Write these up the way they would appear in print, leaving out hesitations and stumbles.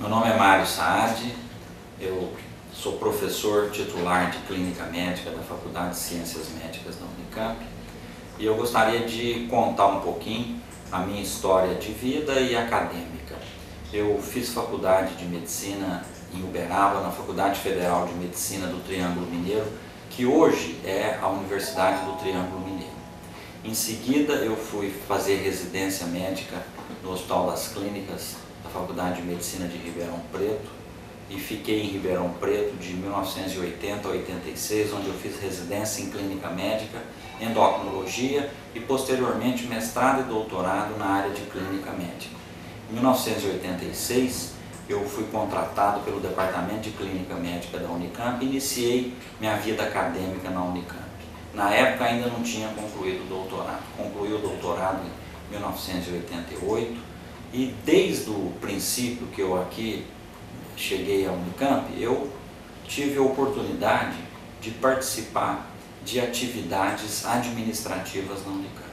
Meu nome é Mário Saad, eu sou professor titular de Clínica Médica da Faculdade de Ciências Médicas da Unicamp e eu gostaria de contar um pouquinho a minha história de vida e acadêmica. Eu fiz faculdade de Medicina em Uberaba, na Faculdade Federal de Medicina do Triângulo Mineiro, que hoje é a Universidade do Triângulo Mineiro. Em seguida, eu fui fazer residência médica no Hospital das Clínicas da Faculdade de Medicina de Ribeirão Preto e fiquei em Ribeirão Preto de 1980 a 86, onde eu fiz residência em Clínica Médica, Endocrinologia e posteriormente mestrado e doutorado na área de Clínica Médica. Em 1986, eu fui contratado pelo Departamento de Clínica Médica da Unicamp e iniciei minha vida acadêmica na Unicamp. Na época ainda não tinha concluído o doutorado. Concluí o doutorado em 1988 e desde o princípio que eu aqui cheguei à Unicamp, eu tive a oportunidade de participar de atividades administrativas na Unicamp.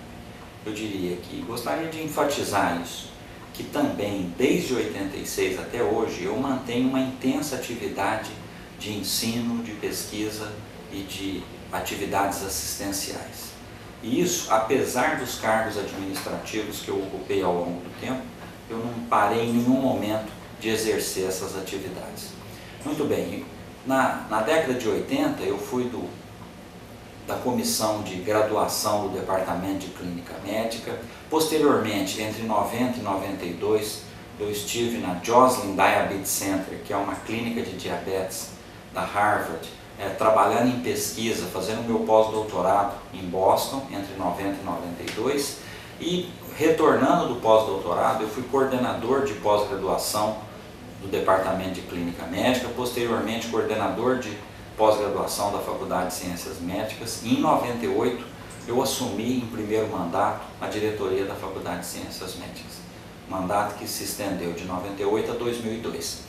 Eu diria que gostaria de enfatizar isso, que também desde 86 até hoje eu mantenho uma intensa atividade de ensino, de pesquisa e de atividades assistenciais. E isso, apesar dos cargos administrativos que eu ocupei ao longo do tempo, eu não parei em nenhum momento de exercer essas atividades. Muito bem, na década de 80 eu fui da comissão de graduação do Departamento de Clínica Médica. Posteriormente, entre 90 e 92, eu estive na Joslin Diabetes Center, que é uma clínica de diabetes da Harvard, trabalhando em pesquisa, fazendo meu pós-doutorado em Boston, entre 90 e 92, e retornando do pós-doutorado, eu fui coordenador de pós-graduação do Departamento de Clínica Médica, posteriormente coordenador de pós-graduação da Faculdade de Ciências Médicas, e em 98 eu assumi em primeiro mandato a diretoria da Faculdade de Ciências Médicas, mandato que se estendeu de 98 a 2002.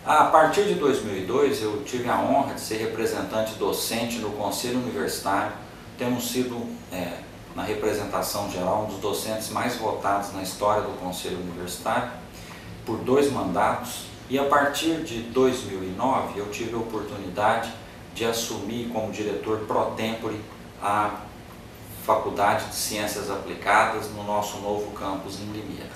A partir de 2002 eu tive a honra de ser representante docente no Conselho Universitário, tendo sido, na representação geral, um dos docentes mais votados na história do Conselho Universitário, por 2 mandatos, e a partir de 2009 eu tive a oportunidade de assumir como diretor pro tempore a Faculdade de Ciências Aplicadas no nosso novo campus em Limeira.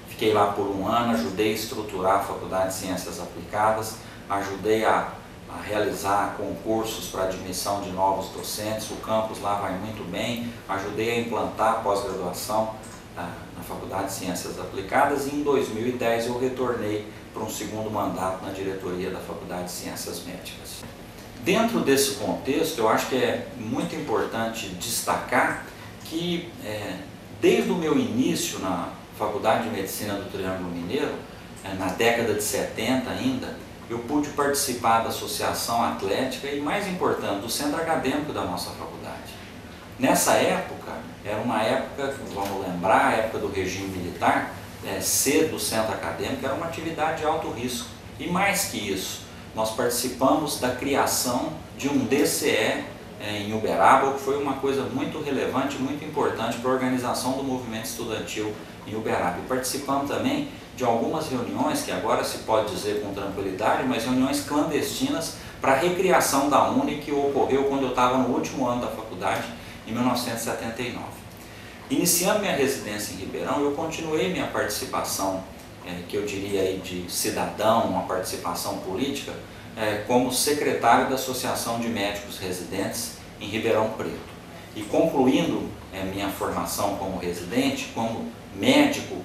Fiquei lá por 1 ano, ajudei a estruturar a Faculdade de Ciências Aplicadas, ajudei a realizar concursos para admissão de novos docentes, o campus lá vai muito bem, ajudei a implantar a pós-graduação na Faculdade de Ciências Aplicadas e em 2010 eu retornei para um segundo mandato na diretoria da Faculdade de Ciências Médicas. Dentro desse contexto, eu acho que é muito importante destacar que desde o meu início na Faculdade de Medicina do Triângulo Mineiro, na década de 70 ainda, eu pude participar da Associação Atlética e, mais importante, do Centro Acadêmico da nossa faculdade. Nessa época, era uma época, vamos lembrar, a época do regime militar, ser do Centro Acadêmico era uma atividade de alto risco. E mais que isso, nós participamos da criação de um DCE em Uberaba, que foi uma coisa muito relevante, muito importante para a organização do movimento estudantil em Uberaba. E participamos também de algumas reuniões, que agora se pode dizer com tranquilidade, mas reuniões clandestinas para a recriação da UNE, que ocorreu quando eu estava no último ano da faculdade, em 1979. Iniciando minha residência em Ribeirão, eu continuei minha participação, que eu diria aí de cidadão, uma participação política, como secretário da Associação de Médicos Residentes em Ribeirão Preto. E concluindo minha formação como residente, como médico,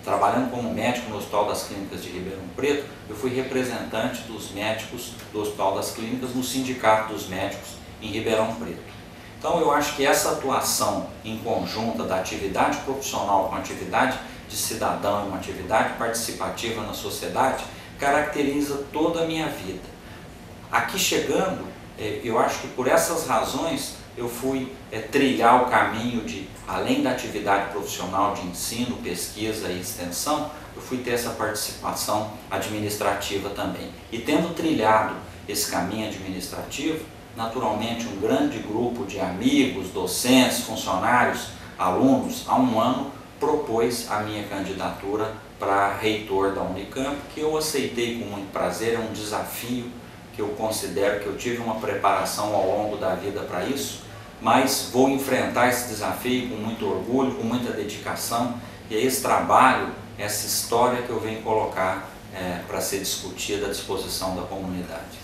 trabalhando como médico no Hospital das Clínicas de Ribeirão Preto, eu fui representante dos médicos do Hospital das Clínicas no Sindicato dos Médicos em Ribeirão Preto. Então eu acho que essa atuação em conjunta da atividade profissional com a atividade de cidadão, uma atividade participativa na sociedade, caracteriza toda a minha vida. Aqui chegando, eu acho que por essas razões eu fui trilhar o caminho de, além da atividade profissional de ensino, pesquisa e extensão, eu fui ter essa participação administrativa também. E tendo trilhado esse caminho administrativo, naturalmente um grande grupo de amigos, docentes, funcionários, alunos, há 1 ano propôs a minha candidatura para reitor da Unicamp, que eu aceitei com muito prazer. É um desafio que eu considero que eu tive uma preparação ao longo da vida para isso, mas vou enfrentar esse desafio com muito orgulho, com muita dedicação, e é esse trabalho, essa história que eu venho colocar para ser discutida à disposição da comunidade.